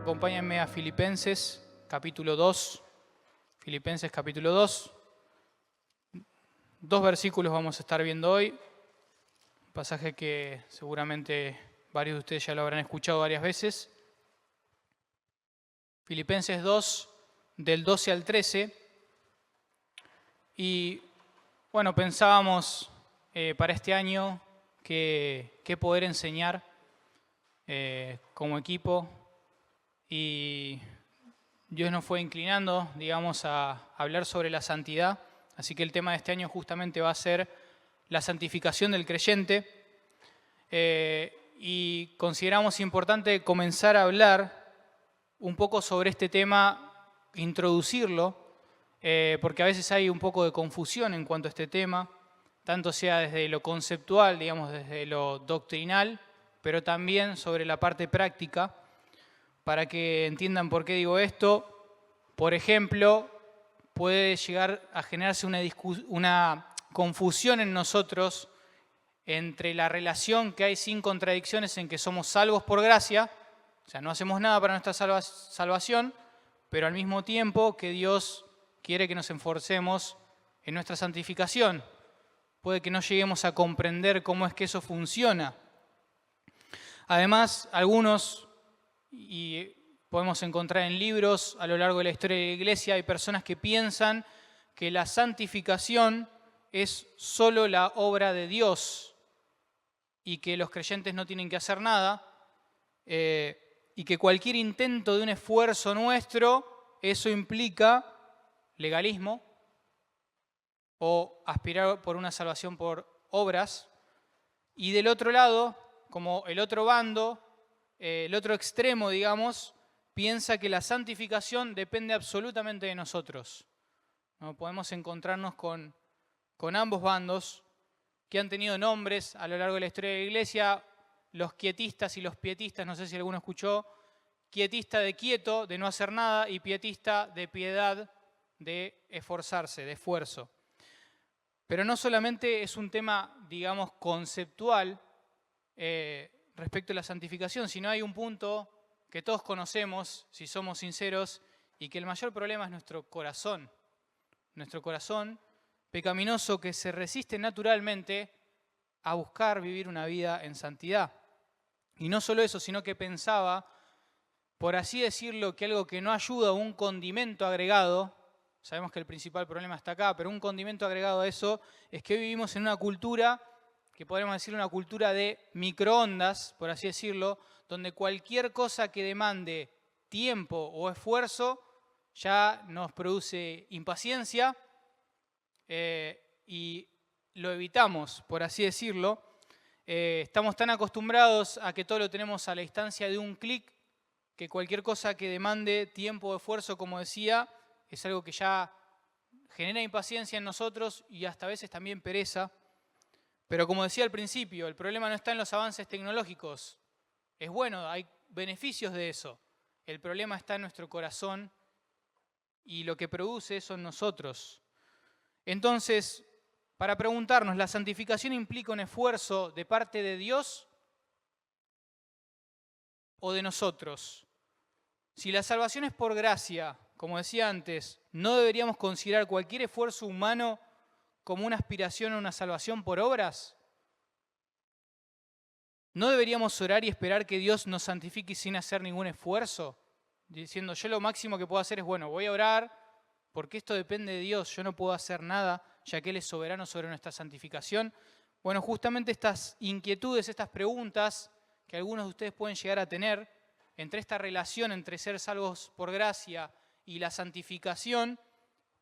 Acompáñenme a Filipenses capítulo 2. Filipenses capítulo 2. Dos versículos vamos a estar viendo hoy. Un pasaje que seguramente varios de ustedes ya lo habrán escuchado varias veces. Filipenses 2, del 12 al 13. Y bueno, pensábamos para este año qué poder enseñar como equipo. Y Dios nos fue inclinando, digamos, a hablar sobre la santidad. Así que el tema de este año justamente va a ser la santificación del creyente. Y consideramos importante comenzar a hablar un poco sobre este tema, introducirlo, porque a veces hay un poco de confusión en cuanto a este tema, tanto sea desde lo conceptual, digamos, desde lo doctrinal, pero también sobre la parte práctica. Para que entiendan por qué digo esto, por ejemplo, puede llegar a generarse una confusión en nosotros entre la relación que hay sin contradicciones en que somos salvos por gracia, o sea, no hacemos nada para nuestra salvación, pero al mismo tiempo que Dios quiere que nos esforcemos en nuestra santificación. Puede que no lleguemos a comprender cómo es que eso funciona. Además, algunos, y podemos encontrar en libros a lo largo de la historia de la Iglesia, hay personas que piensan que la santificación es solo la obra de Dios y que los creyentes no tienen que hacer nada, y que cualquier intento de un esfuerzo nuestro, eso implica legalismo o aspirar por una salvación por obras. Y del otro lado, como el otro bando, el otro extremo, digamos, piensa que la santificación depende absolutamente de nosotros. ¿No? Podemos encontrarnos con ambos bandos que han tenido nombres a lo largo de la historia de la Iglesia, los quietistas y los pietistas, no sé si alguno escuchó, quietista de quieto, de no hacer nada, y pietista de piedad, de esforzarse, de esfuerzo. Pero no solamente es un tema, digamos, conceptual respecto a la santificación, sino hay un punto que todos conocemos, si somos sinceros, y que el mayor problema es nuestro corazón pecaminoso que se resiste naturalmente a buscar vivir una vida en santidad. Y no solo eso, sino que pensaba, por así decirlo, que algo que no ayuda, un condimento agregado, sabemos que el principal problema está acá, pero un condimento agregado a eso es que hoy vivimos en una cultura, que podríamos decir una cultura de microondas, por así decirlo, donde cualquier cosa que demande tiempo o esfuerzo ya nos produce impaciencia, y lo evitamos, por así decirlo. Estamos tan acostumbrados a que todo lo tenemos a la distancia de un clic, que cualquier cosa que demande tiempo o esfuerzo, como decía, es algo que ya genera impaciencia en nosotros y hasta a veces también pereza. Pero como decía al principio, el problema no está en los avances tecnológicos. Es bueno, hay beneficios de eso. El problema está en nuestro corazón y lo que produce eso en nosotros. Entonces, para preguntarnos, ¿la santificación implica un esfuerzo de parte de Dios o de nosotros? Si la salvación es por gracia, como decía antes, ¿no deberíamos considerar cualquier esfuerzo humano como una aspiración a una salvación por obras? ¿No deberíamos orar y esperar que Dios nos santifique sin hacer ningún esfuerzo? Diciendo, yo lo máximo que puedo hacer es, bueno, voy a orar porque esto depende de Dios, yo no puedo hacer nada, ya que Él es soberano sobre nuestra santificación. Bueno, justamente estas inquietudes, estas preguntas que algunos de ustedes pueden llegar a tener entre esta relación entre ser salvos por gracia y la santificación,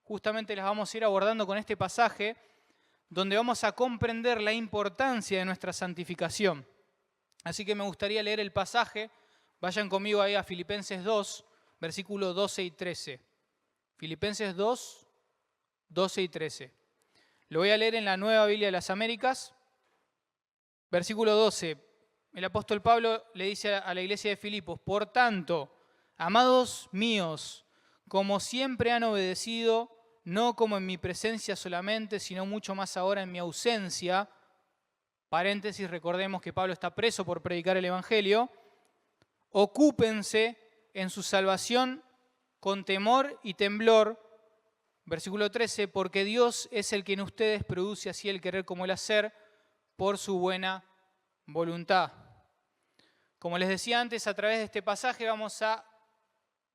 justamente las vamos a ir abordando con este pasaje, donde vamos a comprender la importancia de nuestra santificación. Así que me gustaría leer el pasaje. Vayan conmigo ahí a Filipenses 2, versículos 12 y 13. Filipenses 2, 12 y 13. Lo voy a leer en la Nueva Biblia de las Américas. Versículo 12. El apóstol Pablo le dice a la iglesia de Filipos: por tanto, amados míos, como siempre han obedecido, no como en mi presencia solamente, sino mucho más ahora en mi ausencia. Paréntesis, recordemos que Pablo está preso por predicar el Evangelio. Ocúpense en su salvación con temor y temblor. Versículo 13, porque Dios es el que en ustedes produce así el querer como el hacer por su buena voluntad. Como les decía antes, a través de este pasaje vamos a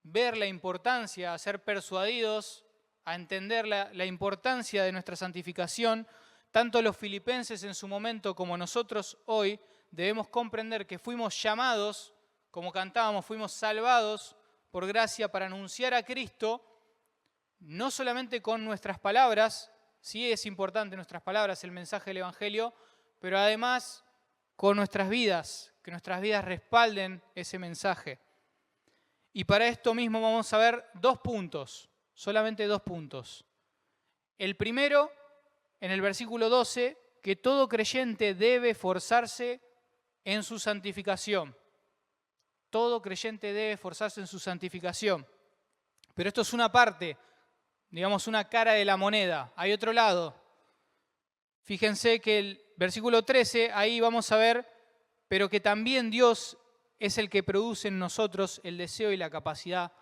ver la importancia, a ser persuadidos, a entender la importancia de nuestra santificación. Tanto los filipenses en su momento como nosotros hoy debemos comprender que fuimos llamados, como cantábamos, fuimos salvados por gracia para anunciar a Cristo, no solamente con nuestras palabras, sí es importante nuestras palabras, el mensaje del Evangelio, pero además con nuestras vidas, que nuestras vidas respalden ese mensaje. Y para esto mismo vamos a ver 2 puntos, solamente 2 puntos. El primero, en el versículo 12, que todo creyente debe esforzarse en su santificación. Todo creyente debe esforzarse en su santificación. Pero esto es una parte, digamos una cara de la moneda. Hay otro lado. Fíjense que el versículo 13, ahí vamos a ver, pero que también Dios es el que produce en nosotros el deseo y la capacidad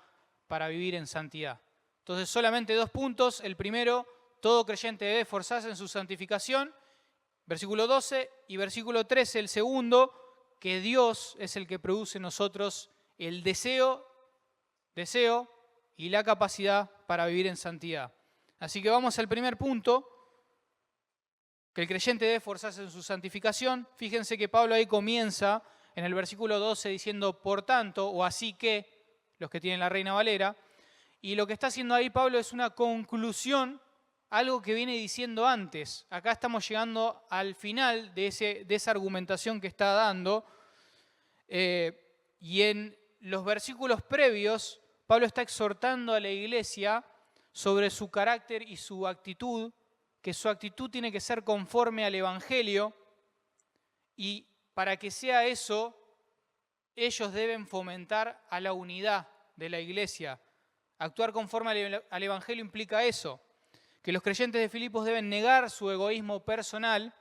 para vivir en santidad. Entonces, solamente 2 puntos. El primero, todo creyente debe esforzarse en su santificación. Versículo 12 y versículo 13, el segundo, que Dios es el que produce en nosotros el deseo y la capacidad para vivir en santidad. Así que vamos al primer punto, que el creyente debe esforzarse en su santificación. Fíjense que Pablo ahí comienza en el versículo 12 diciendo, por tanto, o así que, los que tienen la Reina Valera, y lo que está haciendo ahí Pablo es una conclusión, algo que viene diciendo antes. Acá estamos llegando al final de esa argumentación que está dando, y en los versículos previos, Pablo está exhortando a la iglesia sobre su carácter y su actitud, que su actitud tiene que ser conforme al Evangelio, y para que sea eso, ellos deben fomentar a la unidad de la iglesia. Actuar conforme al Evangelio implica eso, que los creyentes de Filipos deben negar su egoísmo personal.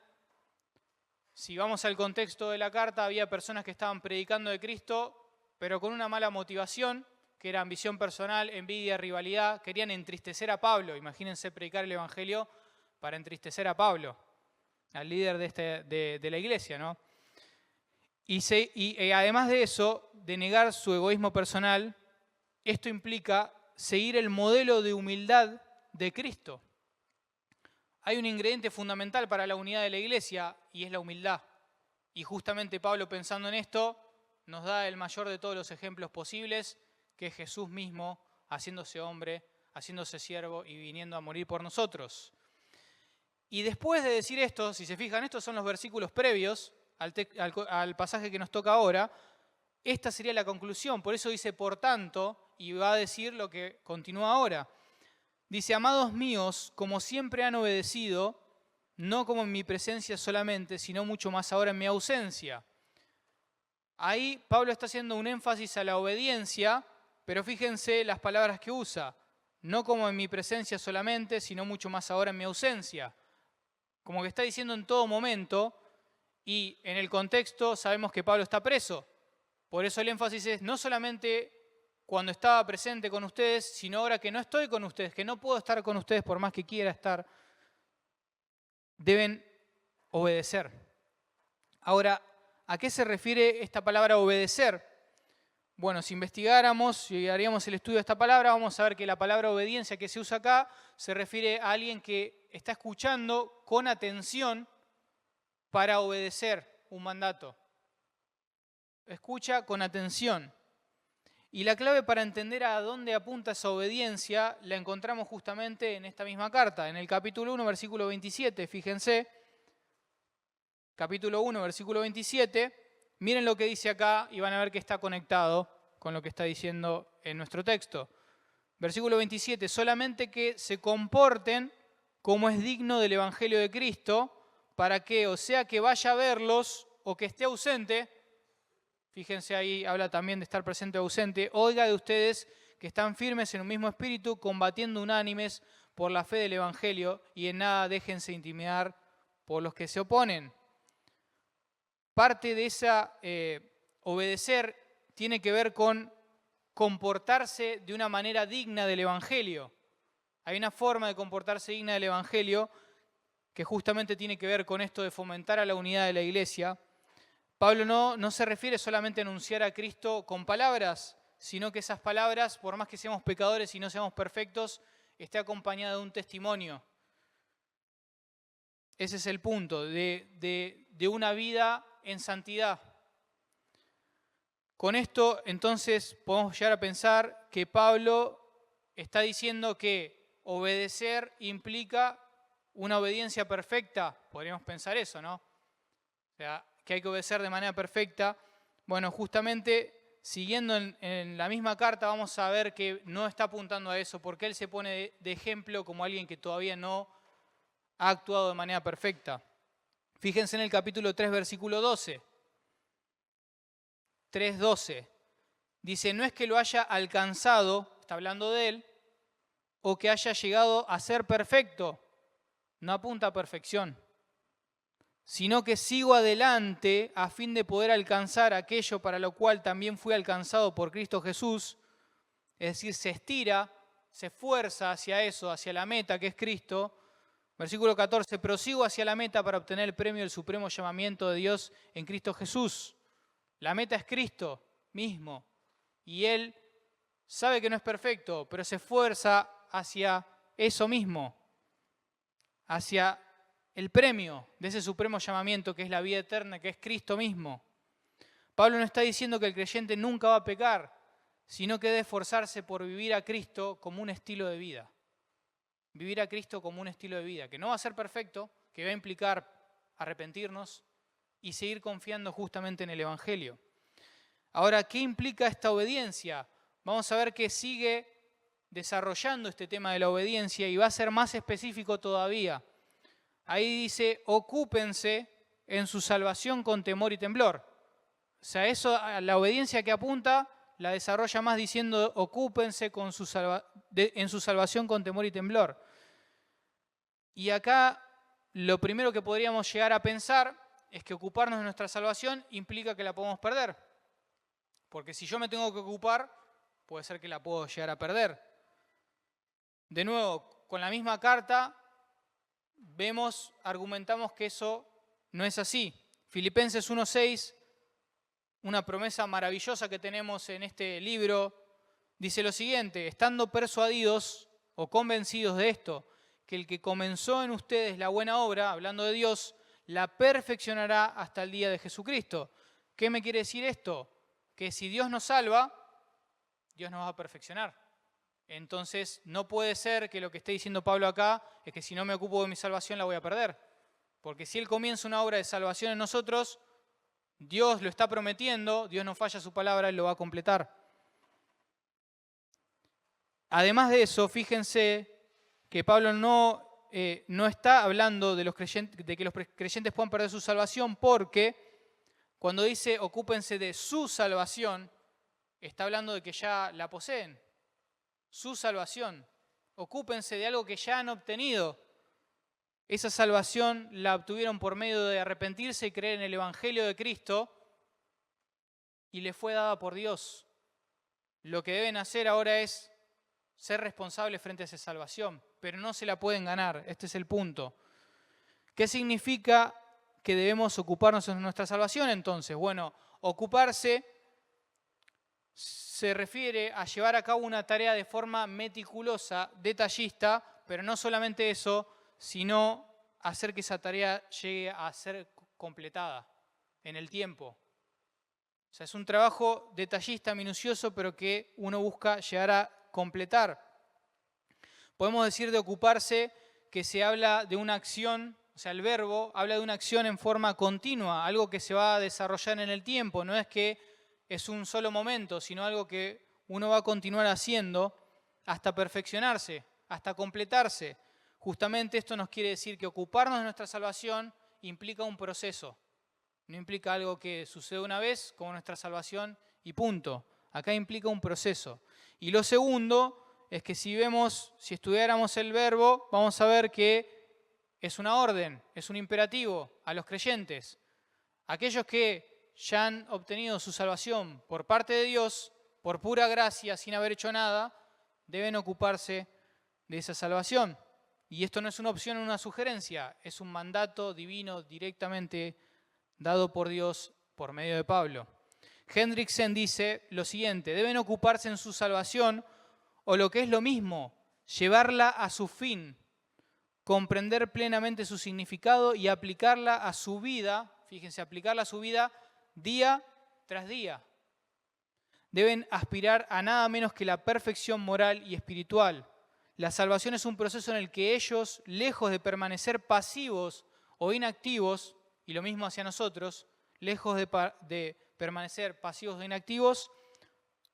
Si vamos al contexto de la carta, había personas que estaban predicando de Cristo, pero con una mala motivación, que era ambición personal, envidia, rivalidad. Querían entristecer a Pablo. Imagínense predicar el Evangelio para entristecer a Pablo, al líder de la iglesia, ¿no? Y además de eso, de negar su egoísmo personal, esto implica seguir el modelo de humildad de Cristo. Hay un ingrediente fundamental para la unidad de la iglesia y es la humildad. Y justamente Pablo, pensando en esto, nos da el mayor de todos los ejemplos posibles, que es Jesús mismo, haciéndose hombre, haciéndose siervo y viniendo a morir por nosotros. Y después de decir esto, si se fijan, estos son los versículos previos al pasaje que nos toca ahora. Esta sería la conclusión, por eso dice por tanto, y va a decir lo que continúa ahora. Dice, amados míos, como siempre han obedecido, no como en mi presencia solamente, sino mucho más ahora en mi ausencia. Ahí Pablo está haciendo un énfasis a la obediencia, pero fíjense las palabras que usa. No como en mi presencia solamente, sino mucho más ahora en mi ausencia. Como que está diciendo en todo momento, y en el contexto sabemos que Pablo está preso. Por eso el énfasis es no solamente cuando estaba presente con ustedes, sino ahora que no estoy con ustedes, que no puedo estar con ustedes por más que quiera estar, deben obedecer. Ahora, ¿a qué se refiere esta palabra obedecer? Bueno, si investigáramos, si haríamos el estudio de esta palabra, vamos a ver que la palabra obediencia que se usa acá se refiere a alguien que está escuchando con atención para obedecer un mandato. Escucha con atención. Y la clave para entender a dónde apunta esa obediencia la encontramos justamente en esta misma carta, en el capítulo 1, versículo 27. Fíjense, capítulo 1, versículo 27. Miren lo que dice acá y van a ver que está conectado con lo que está diciendo en nuestro texto. Versículo 27, solamente que se comporten como es digno del Evangelio de Cristo, para que, o sea que vaya a verlos o que esté ausente, fíjense ahí, habla también de estar presente o ausente, oiga de ustedes que están firmes en un mismo espíritu, combatiendo unánimes por la fe del Evangelio, y en nada déjense intimidar por los que se oponen. Parte de esa obedecer tiene que ver con comportarse de una manera digna del Evangelio. Hay una forma de comportarse digna del Evangelio que justamente tiene que ver con esto de fomentar a la unidad de la iglesia. Pablo no se refiere solamente a anunciar a Cristo con palabras, sino que esas palabras, por más que seamos pecadores y no seamos perfectos, esté acompañada de un testimonio. Ese es el punto, de una vida en santidad. Con esto, entonces, podemos llegar a pensar que Pablo está diciendo que obedecer implica una obediencia perfecta. Podríamos pensar eso, ¿no? O sea, que hay que obedecer de manera perfecta. Bueno, justamente, siguiendo en la misma carta, vamos a ver que no está apuntando a eso, porque él se pone de ejemplo como alguien que todavía no ha actuado de manera perfecta. Fíjense en el capítulo 3, versículo 12. 3:12. Dice, no es que lo haya alcanzado, está hablando de él, o que haya llegado a ser perfecto, no apunta a perfección, sino que sigo adelante a fin de poder alcanzar aquello para lo cual también fui alcanzado por Cristo Jesús. Es decir, se estira, se esfuerza hacia eso, hacia la meta que es Cristo. Versículo 14, prosigo hacia la meta para obtener el premio del supremo llamamiento de Dios en Cristo Jesús. La meta es Cristo mismo. Y Él sabe que no es perfecto, pero se esfuerza hacia eso mismo, hacia el premio de ese supremo llamamiento que es la vida eterna, que es Cristo mismo. Pablo no está diciendo que el creyente nunca va a pecar, sino que debe esforzarse por vivir a Cristo como un estilo de vida. Vivir a Cristo como un estilo de vida, que no va a ser perfecto, que va a implicar arrepentirnos y seguir confiando justamente en el Evangelio. Ahora, ¿qué implica esta obediencia? Vamos a ver que sigue desarrollando este tema de la obediencia y va a ser más específico todavía. Ahí dice, ocúpense en su salvación con temor y temblor. O sea, eso, la obediencia que apunta, la desarrolla más diciendo, ocúpense en su salvación con temor y temblor. Y acá, lo primero que podríamos llegar a pensar es que ocuparnos de nuestra salvación implica que la podemos perder. Porque si yo me tengo que ocupar, puede ser que la puedo llegar a perder. De nuevo, con la misma carta, argumentamos que eso no es así. Filipenses 1:6, una promesa maravillosa que tenemos en este libro, dice lo siguiente, estando persuadidos o convencidos de esto, que el que comenzó en ustedes la buena obra, hablando de Dios, la perfeccionará hasta el día de Jesucristo. ¿Qué me quiere decir esto? Que si Dios nos salva, Dios nos va a perfeccionar. Entonces, no puede ser que lo que esté diciendo Pablo acá es que si no me ocupo de mi salvación la voy a perder. Porque si Él comienza una obra de salvación en nosotros, Dios lo está prometiendo, Dios no falla su palabra, Él lo va a completar. Además de eso, fíjense que Pablo no está hablando de que los creyentes puedan perder su salvación, porque cuando dice ocúpense de su salvación, está hablando de que ya la poseen. Su salvación. Ocúpense de algo que ya han obtenido. Esa salvación la obtuvieron por medio de arrepentirse y creer en el Evangelio de Cristo y le fue dada por Dios. Lo que deben hacer ahora es ser responsables frente a esa salvación, pero no se la pueden ganar. Este es el punto. ¿Qué significa que debemos ocuparnos de nuestra salvación entonces? Bueno, ocuparse se refiere a llevar a cabo una tarea de forma meticulosa, detallista, pero no solamente eso, sino hacer que esa tarea llegue a ser completada en el tiempo. O sea, es un trabajo detallista, minucioso, pero que uno busca llegar a completar. Podemos decir de ocuparse que se habla de una acción, o sea, el verbo habla de una acción en forma continua, algo que se va a desarrollar en el tiempo, no es que es un solo momento, sino algo que uno va a continuar haciendo hasta perfeccionarse, hasta completarse. Justamente esto nos quiere decir que ocuparnos de nuestra salvación implica un proceso. No implica algo que sucede una vez, como nuestra salvación, y punto. Acá implica un proceso. Y lo segundo es que si estudiáramos el verbo, vamos a ver que es una orden, es un imperativo a los creyentes. Aquellos que ya han obtenido su salvación por parte de Dios, por pura gracia, sin haber hecho nada, deben ocuparse de esa salvación. Y esto no es una opción o una sugerencia, es un mandato divino directamente dado por Dios por medio de Pablo. Hendriksen dice lo siguiente: deben ocuparse en su salvación, o lo que es lo mismo, llevarla a su fin, comprender plenamente su significado y aplicarla a su vida, fíjense, aplicarla a su vida día tras día. Deben aspirar a nada menos que la perfección moral y espiritual. La salvación es un proceso en el que ellos, lejos de permanecer pasivos o inactivos, y lo mismo hacia nosotros, lejos de permanecer pasivos o inactivos,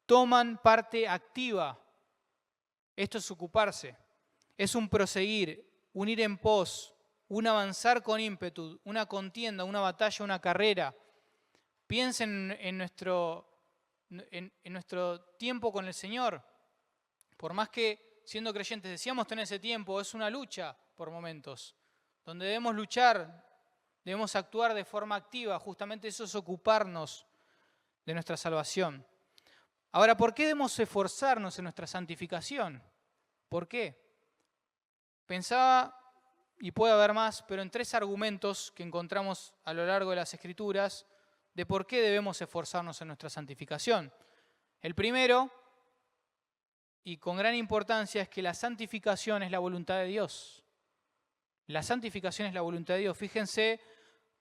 toman parte activa. Esto es ocuparse. Es un proseguir, un ir en pos, un avanzar con ímpetu, una contienda, una batalla, una carrera. Piensen en nuestro tiempo con el Señor. Por más que siendo creyentes deseamos tener ese tiempo, es una lucha por momentos, donde debemos luchar, debemos actuar de forma activa. Justamente eso es ocuparnos de nuestra salvación. Ahora, ¿por qué debemos esforzarnos en nuestra santificación? ¿Por qué? Pensaba, y puede haber más, pero en 3 argumentos que encontramos a lo largo de las Escrituras de por qué debemos esforzarnos en nuestra santificación. El primero, y con gran importancia, es que la santificación es la voluntad de Dios. La santificación es la voluntad de Dios. Fíjense,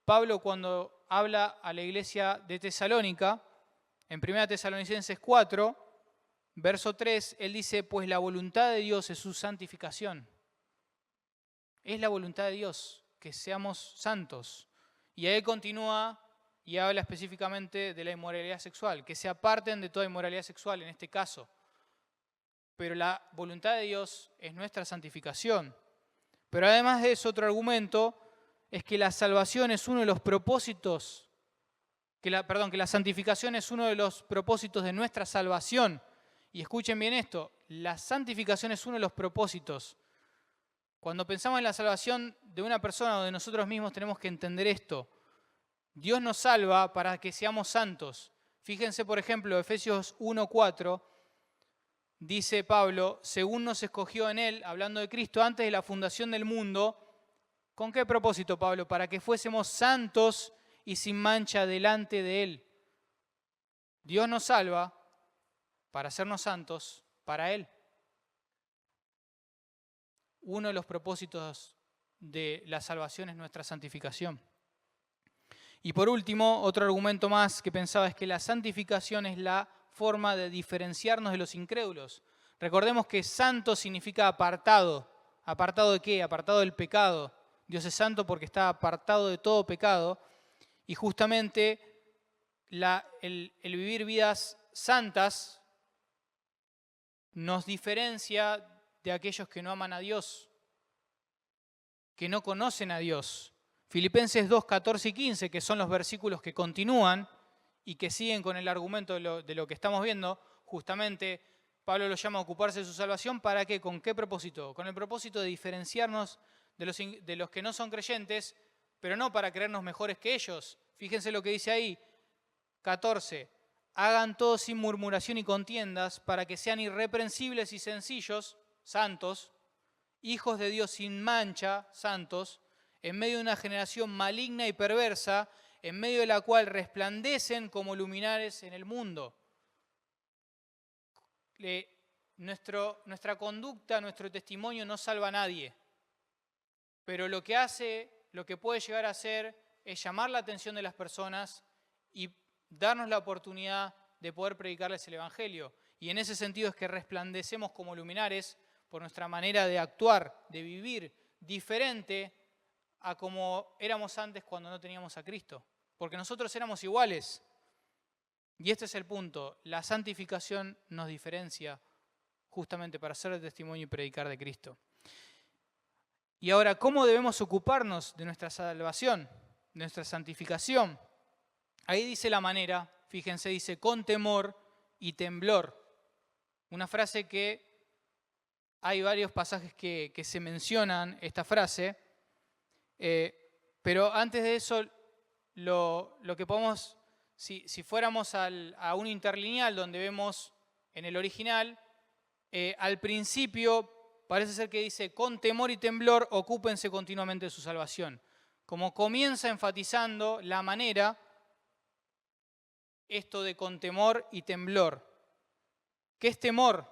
Pablo cuando habla a la iglesia de Tesalónica, en 1 Tesalonicenses 4, verso 3, él dice: pues la voluntad de Dios es su santificación. Es la voluntad de Dios que seamos santos. Y ahí continúa y habla específicamente de la inmoralidad sexual, que se aparten de toda inmoralidad sexual en este caso. Pero la voluntad de Dios es nuestra santificación. Pero además de eso, otro argumento es que la salvación es uno de los propósitos, que la santificación es uno de los propósitos de nuestra salvación. Y escuchen bien esto, la santificación es uno de los propósitos. Cuando pensamos en la salvación de una persona o de nosotros mismos, tenemos que entender esto. Dios nos salva para que seamos santos. Fíjense, por ejemplo, Efesios 1:4, dice Pablo: según nos escogió en Él, hablando de Cristo, antes de la fundación del mundo. ¿Con qué propósito, Pablo? Para que fuésemos santos y sin mancha delante de Él. Dios nos salva para hacernos santos para Él. Uno de los propósitos de la salvación es nuestra santificación. Y por último, otro argumento más que pensaba es que la santificación es la forma de diferenciarnos de los incrédulos. Recordemos que santo significa apartado. ¿Apartado de qué? Apartado del pecado. Dios es santo porque está apartado de todo pecado. Y justamente el vivir vidas santas nos diferencia de aquellos que no aman a Dios, que no conocen a Dios. Filipenses 2, 14 y 15, que son los versículos que continúan y que siguen con el argumento de lo que estamos viendo, justamente Pablo lo llama a ocuparse de su salvación. ¿Para qué? ¿Con qué propósito? Con el propósito de diferenciarnos de los que no son creyentes, pero no para creernos mejores que ellos. Fíjense lo que dice ahí, 14. Hagan todo sin murmuración y contiendas, para que sean irreprensibles y sencillos, santos, hijos de Dios sin mancha, santos, en medio de una generación maligna y perversa, en medio de la cual resplandecen como luminares en el mundo. Nuestra conducta, nuestro testimonio no salva a nadie, pero lo que puede llegar a hacer es llamar la atención de las personas y darnos la oportunidad de poder predicarles el Evangelio. Y en ese sentido es que resplandecemos como luminares por nuestra manera de actuar, de vivir, diferente a como éramos antes cuando no teníamos a Cristo. Porque nosotros éramos iguales. Y este es el punto. La santificación nos diferencia justamente para hacer el testimonio y predicar de Cristo. Y ahora, ¿cómo debemos ocuparnos de nuestra salvación, de nuestra santificación? Ahí dice la manera, fíjense, dice con temor y temblor. Una frase que hay varios pasajes que se mencionan esta frase, pero antes de eso, lo que podemos, si fuéramos a un interlineal donde vemos en el original, al principio parece ser que dice, con temor y temblor, ocúpense continuamente de su salvación. Como comienza enfatizando la manera, esto de con temor y temblor. ¿Qué es temor?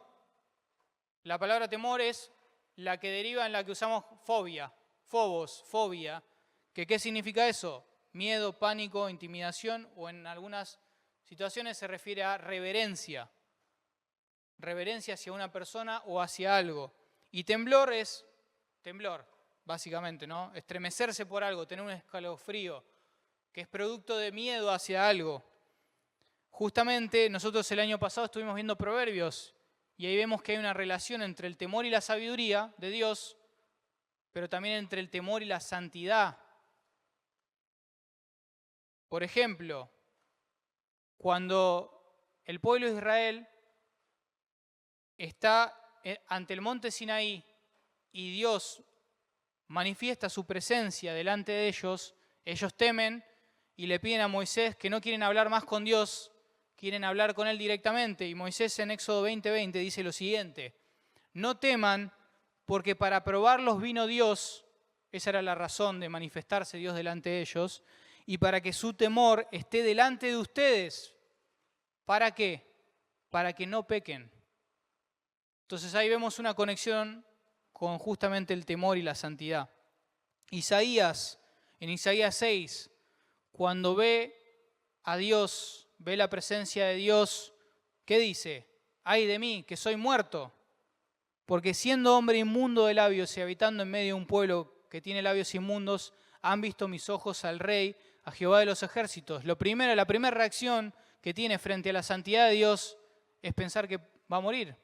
La palabra temor es la que deriva en la que usamos fobia, phobos, fobia. ¿Qué significa eso? Miedo, pánico, intimidación, o en algunas situaciones se refiere a reverencia. Reverencia hacia una persona o hacia algo. Y temblor es temblor, básicamente, ¿no? Estremecerse por algo, tener un escalofrío, que es producto de miedo hacia algo. Justamente nosotros el año pasado estuvimos viendo Proverbios y ahí vemos que hay una relación entre el temor y la sabiduría de Dios, pero también entre el temor y la santidad. Por ejemplo, cuando el pueblo de Israel está ante el monte Sinaí y Dios manifiesta su presencia delante de ellos, ellos temen y le piden a Moisés que no quieren hablar más con Dios, quieren hablar con él directamente. Y Moisés en Éxodo 20:20 dice lo siguiente: no teman, porque para probarlos vino Dios, esa era la razón de manifestarse Dios delante de ellos, y para que su temor esté delante de ustedes. ¿Para qué? Para que no pequen. Entonces ahí vemos una conexión con justamente el temor y la santidad. Isaías, en Isaías 6, cuando ve a Dios, ve la presencia de Dios, ¿qué dice? ¡Ay de mí, que soy muerto! Porque siendo hombre inmundo de labios y habitando en medio de un pueblo que tiene labios inmundos, han visto mis ojos al Rey, a Jehová de los ejércitos. La primera reacción que tiene frente a la santidad de Dios es pensar que va a morir,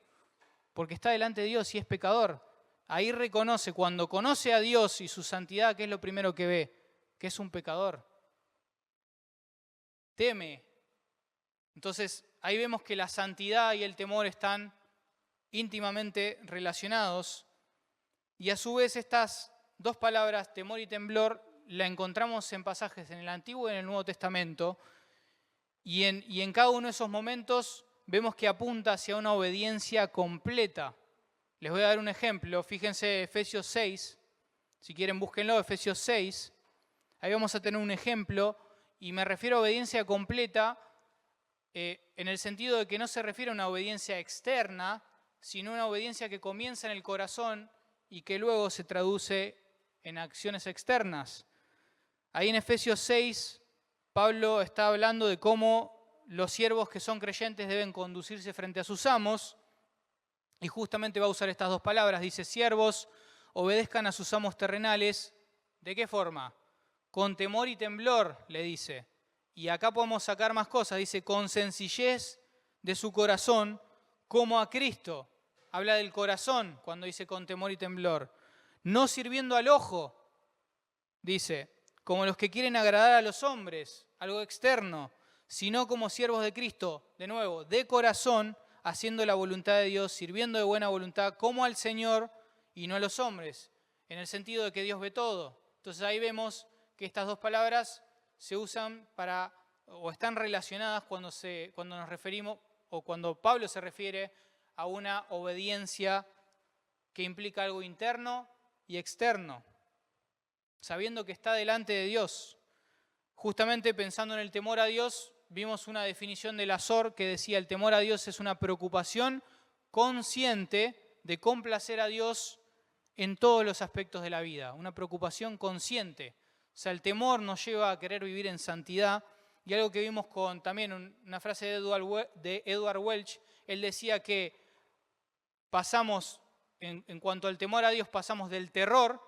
porque está delante de Dios y es pecador. Ahí reconoce, cuando conoce a Dios y su santidad, ¿qué es lo primero que ve? Que es un pecador. Teme. Entonces, ahí vemos que la santidad y el temor están íntimamente relacionados. Y a su vez estas dos palabras, temor y temblor, la encontramos en pasajes en el Antiguo y en el Nuevo Testamento. Y en cada uno de esos momentos vemos que apunta hacia una obediencia completa. Les voy a dar un ejemplo. Fíjense Efesios 6. Si quieren, búsquenlo, Efesios 6. Ahí vamos a tener un ejemplo. Y me refiero a obediencia completa en el sentido de que no se refiere a una obediencia externa, sino una obediencia que comienza en el corazón y que luego se traduce en acciones externas. Ahí en Efesios 6, Pablo está hablando de cómo los siervos que son creyentes deben conducirse frente a sus amos, y justamente va a usar estas dos palabras. Dice, siervos, obedezcan a sus amos terrenales. ¿De qué forma? Con temor y temblor, le dice. Y acá podemos sacar más cosas. Dice, con sencillez de su corazón, como a Cristo. Habla del corazón cuando dice con temor y temblor. No sirviendo al ojo, dice, como los que quieren agradar a los hombres, algo externo, sino como siervos de Cristo, de nuevo, de corazón, haciendo la voluntad de Dios, sirviendo de buena voluntad, como al Señor y no a los hombres, en el sentido de que Dios ve todo. Entonces ahí vemos que estas dos palabras se usan para, o están relacionadas cuando nos referimos, o cuando Pablo se refiere a una obediencia que implica algo interno y externo, sabiendo que está delante de Dios. Justamente pensando en el temor a Dios, vimos una definición del Azor que decía, el temor a Dios es una preocupación consciente de complacer a Dios en todos los aspectos de la vida, una preocupación consciente. O sea, el temor nos lleva a querer vivir en santidad. Y algo que vimos con también una frase de Edward Welch, él decía que pasamos, en cuanto al temor a Dios, pasamos del terror,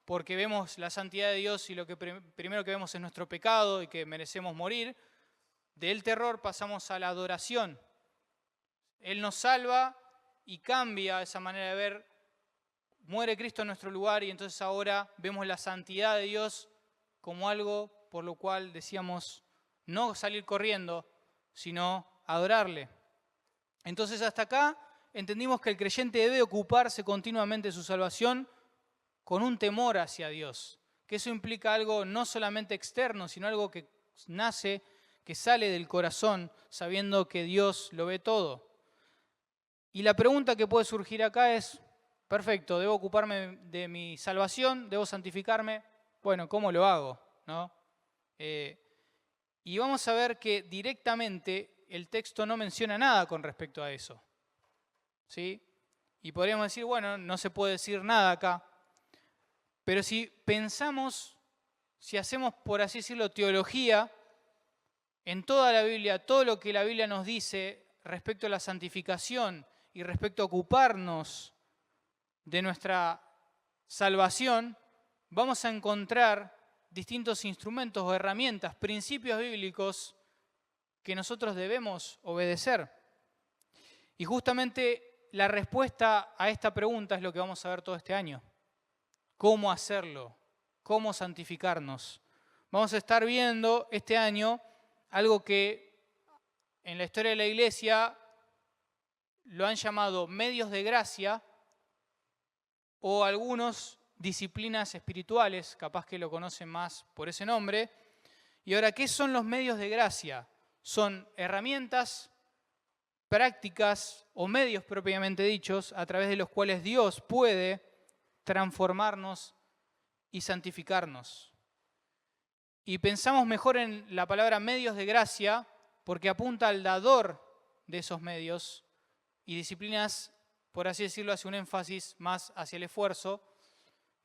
porque vemos la santidad de Dios y lo que primero que vemos es nuestro pecado y que merecemos morir. Del terror pasamos a la adoración. Él nos salva y cambia esa manera de ver. Muere Cristo en nuestro lugar y entonces ahora vemos la santidad de Dios como algo por lo cual decíamos no salir corriendo, sino adorarle. Entonces hasta acá entendimos que el creyente debe ocuparse continuamente de su salvación con un temor hacia Dios, que eso implica algo no solamente externo, sino algo que nace, que sale del corazón, sabiendo que Dios lo ve todo. Y la pregunta que puede surgir acá es, perfecto, debo ocuparme de mi salvación, debo santificarme. Bueno, ¿cómo lo hago? ¿No? Y vamos a ver que directamente el texto no menciona nada con respecto a eso. ¿Sí? Y podríamos decir, bueno, no se puede decir nada acá. Pero si pensamos, si hacemos, por así decirlo, teología, en toda la Biblia, todo lo que la Biblia nos dice respecto a la santificación y respecto a ocuparnos de nuestra salvación, vamos a encontrar distintos instrumentos o herramientas, principios bíblicos que nosotros debemos obedecer. Y justamente la respuesta a esta pregunta es lo que vamos a ver todo este año. ¿Cómo hacerlo? ¿Cómo santificarnos? Vamos a estar viendo este año algo que en la historia de la Iglesia lo han llamado medios de gracia o algunos disciplinas espirituales, capaz que lo conocen más por ese nombre. Y ahora, ¿qué son los medios de gracia? Son herramientas, prácticas o medios propiamente dichos a través de los cuales Dios puede transformarnos y santificarnos. Y pensamos mejor en la palabra medios de gracia porque apunta al dador de esos medios, y disciplinas, por así decirlo, hace un énfasis más hacia el esfuerzo.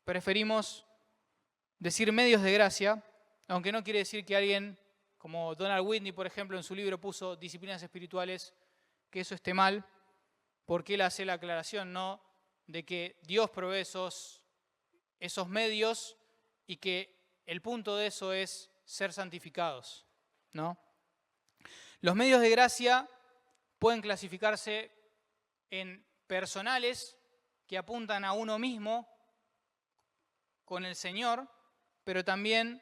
Preferimos decir medios de gracia, aunque no quiere decir que alguien, como Donald Whitney, por ejemplo, en su libro puso disciplinas espirituales, que eso esté mal, porque él hace la aclaración, ¿no?, de que Dios provee esos medios y que el punto de eso es ser santificados, ¿no? Los medios de gracia pueden clasificarse en personales, que apuntan a uno mismo con el Señor, pero también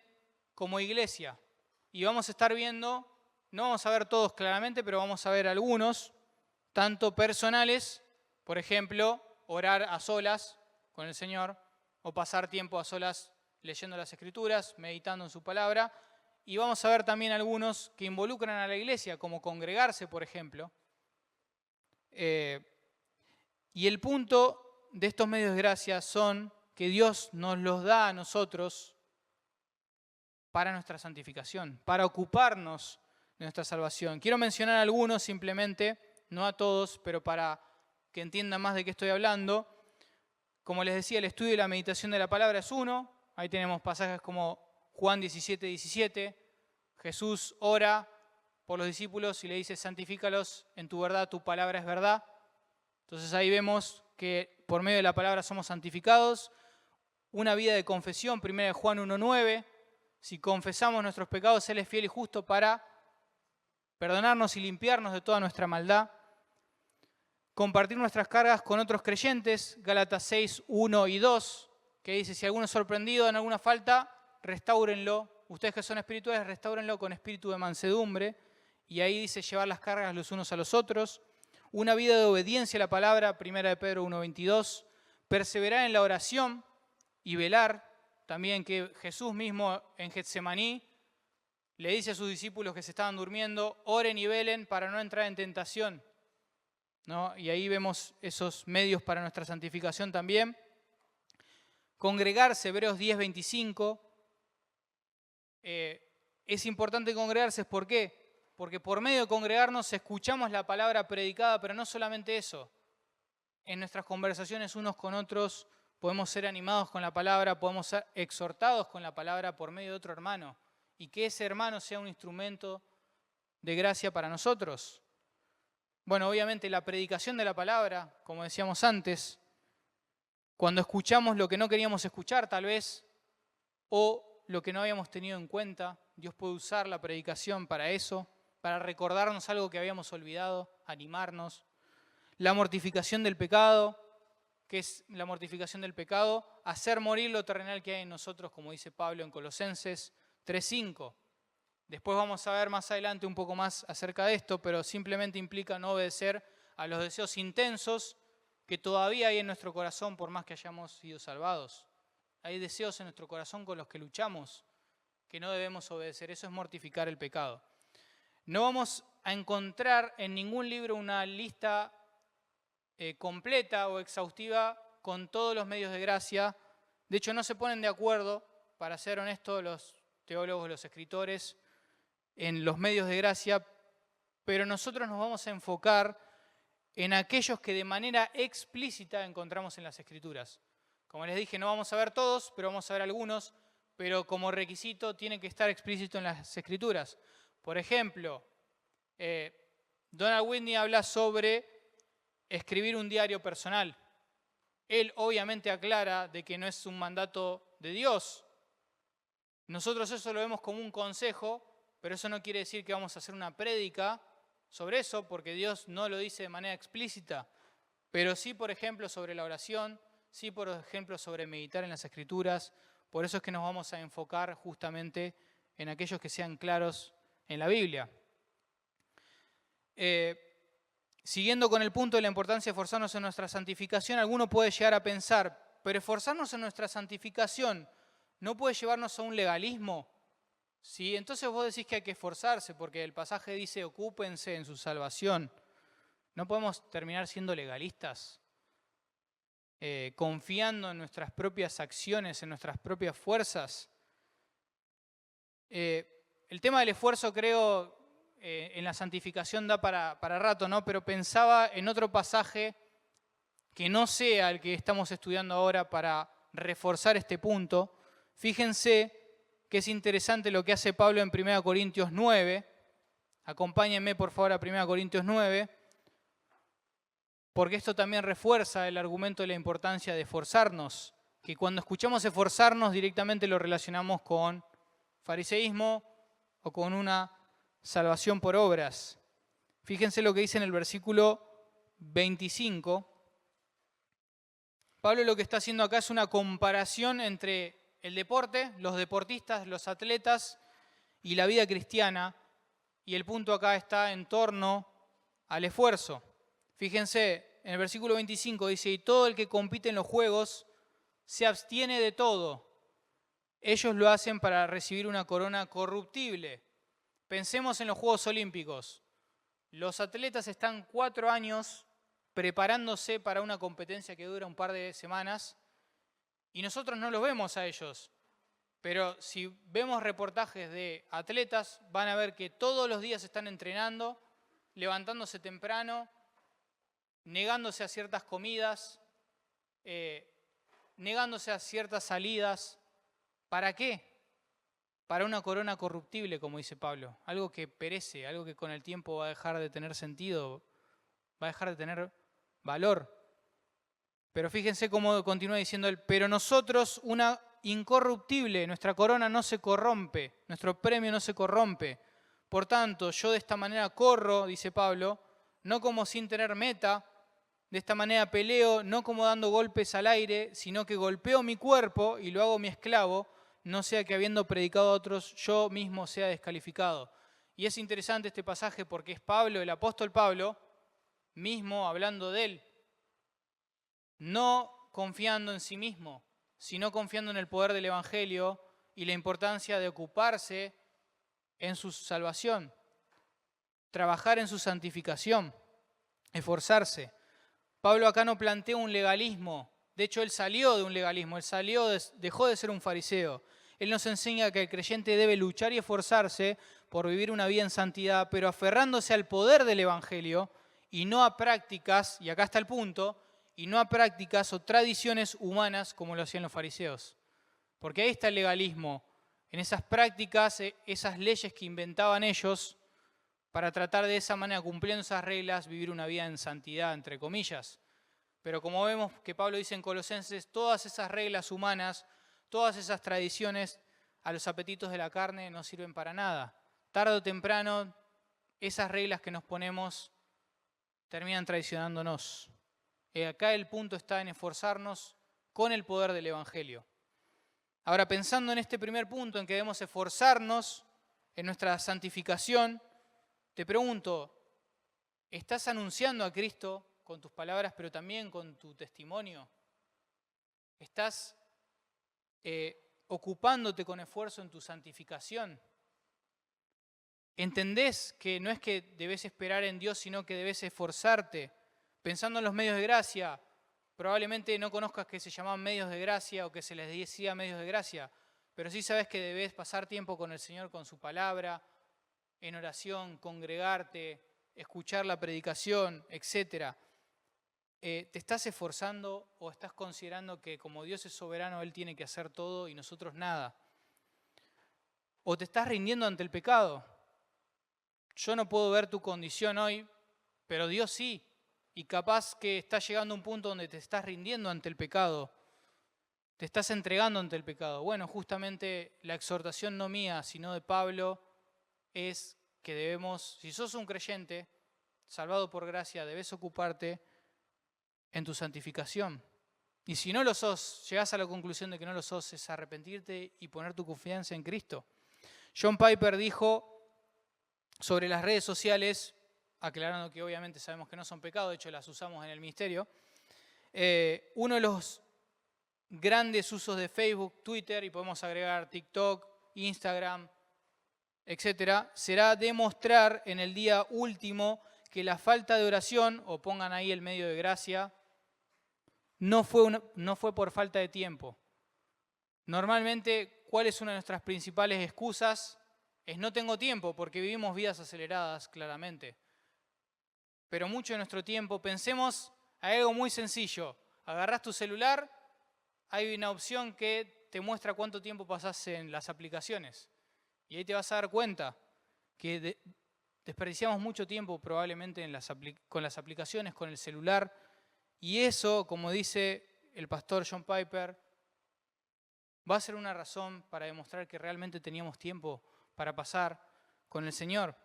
como iglesia. Y vamos a estar viendo, no vamos a ver todos claramente, pero vamos a ver algunos, tanto personales, por ejemplo, orar a solas con el Señor, o pasar tiempo a solas leyendo las Escrituras, meditando en su palabra. Y vamos a ver también algunos que involucran a la iglesia, como congregarse, por ejemplo. Y el punto de estos medios de gracia son que Dios nos los da a nosotros para nuestra santificación, para ocuparnos de nuestra salvación. Quiero mencionar algunos simplemente, no a todos, pero para que entiendan más de qué estoy hablando. Como les decía, el estudio y la meditación de la palabra es uno. Ahí tenemos pasajes como Juan 17, 17. Jesús ora por los discípulos y le dice, santifícalos en tu verdad, tu palabra es verdad. Entonces ahí vemos que por medio de la palabra somos santificados. Una vida de confesión, 1 Juan 1:9. Si confesamos nuestros pecados, Él es fiel y justo para perdonarnos y limpiarnos de toda nuestra maldad. Compartir nuestras cargas con otros creyentes, Gálatas 6, 1 y 2, que dice, si alguno es sorprendido en alguna falta, restáurenlo. Ustedes que son espirituales, restáurenlo con espíritu de mansedumbre. Y ahí dice llevar las cargas los unos a los otros. Una vida de obediencia a la palabra, 1 Pedro 1:22. Perseverar en la oración y velar. También que Jesús mismo en Getsemaní le dice a sus discípulos que se estaban durmiendo, oren y velen para no entrar en tentación, ¿no? Y ahí vemos esos medios para nuestra santificación también. Congregarse, Hebreos 10:25. Es importante congregarse, ¿por qué? Porque por medio de congregarnos escuchamos la palabra predicada, pero no solamente eso. En nuestras conversaciones unos con otros podemos ser animados con la palabra, podemos ser exhortados con la palabra por medio de otro hermano. Y que ese hermano sea un instrumento de gracia para nosotros. Bueno, obviamente la predicación de la palabra, como decíamos antes, cuando escuchamos lo que no queríamos escuchar tal vez, o lo que no habíamos tenido en cuenta, Dios puede usar la predicación para eso, para recordarnos algo que habíamos olvidado, animarnos. La mortificación del pecado, que es la mortificación del pecado, hacer morir lo terrenal que hay en nosotros, como dice Pablo en Colosenses 3:5. Después vamos a ver más adelante un poco más acerca de esto, pero simplemente implica no obedecer a los deseos intensos que todavía hay en nuestro corazón por más que hayamos sido salvados. Hay deseos en nuestro corazón con los que luchamos, que no debemos obedecer. Eso es mortificar el pecado. No vamos a encontrar en ningún libro una lista completa o exhaustiva con todos los medios de gracia. De hecho, no se ponen de acuerdo, para ser honestos, los teólogos, los escritores, en los medios de gracia, pero nosotros nos vamos a enfocar en aquellos que de manera explícita encontramos en las Escrituras. Como les dije, no vamos a ver todos, pero vamos a ver algunos, pero como requisito tiene que estar explícito en las Escrituras. Por ejemplo, Donald Whitney habla sobre escribir un diario personal. Él obviamente aclara de que no es un mandato de Dios. Nosotros eso lo vemos como un consejo, pero eso no quiere decir que vamos a hacer una prédica sobre eso, porque Dios no lo dice de manera explícita, pero sí, por ejemplo, sobre la oración, sí, por ejemplo, sobre meditar en las Escrituras. Por eso es que nos vamos a enfocar justamente en aquellos que sean claros en la Biblia. Siguiendo con el punto de la importancia de esforzarnos en nuestra santificación, alguno puede llegar a pensar, pero esforzarnos en nuestra santificación no puede llevarnos a un legalismo. ¿Sí? Entonces vos decís que hay que esforzarse, porque el pasaje dice, ocúpense en su salvación. No podemos terminar siendo legalistas, confiando en nuestras propias acciones, en nuestras propias fuerzas. El tema del esfuerzo, creo, en la santificación da para rato, ¿no? Pero pensaba en otro pasaje que no sea el que estamos estudiando ahora para reforzar este punto. Fíjense que es interesante lo que hace Pablo en 1 Corintios 9. Acompáñenme por favor a 1 Corintios 9, porque esto también refuerza el argumento de la importancia de esforzarnos, que cuando escuchamos esforzarnos directamente lo relacionamos con fariseísmo o con una salvación por obras. Fíjense lo que dice en el versículo 25. Pablo lo que está haciendo acá es una comparación entre el deporte, los deportistas, los atletas y la vida cristiana, y el punto acá está en torno al esfuerzo. Fíjense, en el versículo 25 dice, y todo el que compite en los juegos se abstiene de todo. Ellos lo hacen para recibir una corona corruptible. Pensemos en los Juegos Olímpicos. Los atletas están 4 años preparándose para una competencia que dura un par de semanas, y nosotros no los vemos a ellos, pero si vemos reportajes de atletas, van a ver que todos los días están entrenando, levantándose temprano, negándose a ciertas comidas, negándose a ciertas salidas. ¿Para qué? Para una corona corruptible, como dice Pablo. Algo que perece, algo que con el tiempo va a dejar de tener sentido, va a dejar de tener valor. Pero fíjense cómo continúa diciendo él, pero nosotros una incorruptible, nuestra corona no se corrompe, nuestro premio no se corrompe. Por tanto, yo de esta manera corro, dice Pablo, no como sin tener meta, de esta manera peleo, no como dando golpes al aire, sino que golpeo mi cuerpo y lo hago mi esclavo, no sea que habiendo predicado a otros, yo mismo sea descalificado. Y es interesante este pasaje porque es Pablo, el apóstol Pablo, mismo hablando de él, no confiando en sí mismo, sino confiando en el poder del Evangelio y la importancia de ocuparse en su salvación, trabajar en su santificación, esforzarse. Pablo acá no plantea un legalismo, de hecho él salió de un legalismo, dejó de ser un fariseo. Él nos enseña que el creyente debe luchar y esforzarse por vivir una vida en santidad, pero aferrándose al poder del Evangelio y no a prácticas, y acá está el punto, y no a prácticas o tradiciones humanas como lo hacían los fariseos. Porque ahí está el legalismo, en esas prácticas, esas leyes que inventaban ellos para tratar de esa manera, cumpliendo esas reglas, vivir una vida en santidad, entre comillas. Pero como vemos que Pablo dice en Colosenses, todas esas reglas humanas, todas esas tradiciones a los apetitos de la carne no sirven para nada. Tarde o temprano, esas reglas que nos ponemos terminan traicionándonos. Acá el punto está en esforzarnos con el poder del Evangelio. Ahora, pensando en este primer punto en que debemos esforzarnos en nuestra santificación, te pregunto, ¿estás anunciando a Cristo con tus palabras, pero también con tu testimonio? ¿Estás ocupándote con esfuerzo en tu santificación? ¿Entendés que no es que debes esperar en Dios, sino que debes esforzarte Pensando en los medios de gracia, probablemente no conozcas que se llamaban medios de gracia o que se les decía medios de gracia, pero sí sabes que debes pasar tiempo con el Señor, con su palabra, en oración, congregarte, escuchar la predicación, etc. ¿Te estás esforzando o estás considerando que como Dios es soberano, Él tiene que hacer todo y nosotros nada? ¿O te estás rindiendo ante el pecado? Yo no puedo ver tu condición hoy, pero Dios sí. Y capaz que estás llegando a un punto donde te estás rindiendo ante el pecado, te estás entregando ante el pecado. Bueno, justamente la exhortación no mía, sino de Pablo, es que debemos, si sos un creyente, salvado por gracia, debes ocuparte en tu santificación. Y si no lo sos, llegás a la conclusión de que no lo sos, es arrepentirte y poner tu confianza en Cristo. John Piper dijo sobre las redes sociales, aclarando que obviamente sabemos que no son pecado, de hecho las usamos en el ministerio, uno de los grandes usos de Facebook, Twitter, y podemos agregar TikTok, Instagram, etcétera, será demostrar en el día último que la falta de oración, o pongan ahí el medio de gracia, no fue por falta de tiempo. Normalmente, ¿cuál es una de nuestras principales excusas? Es no tengo tiempo, porque vivimos vidas aceleradas, claramente. Pero mucho de nuestro tiempo, pensemos en algo muy sencillo. Agarrás tu celular, hay una opción que te muestra cuánto tiempo pasás en las aplicaciones. Y ahí te vas a dar cuenta que desperdiciamos mucho tiempo probablemente con las aplicaciones, con el celular. Y eso, como dice el pastor John Piper, va a ser una razón para demostrar que realmente teníamos tiempo para pasar con el Señor.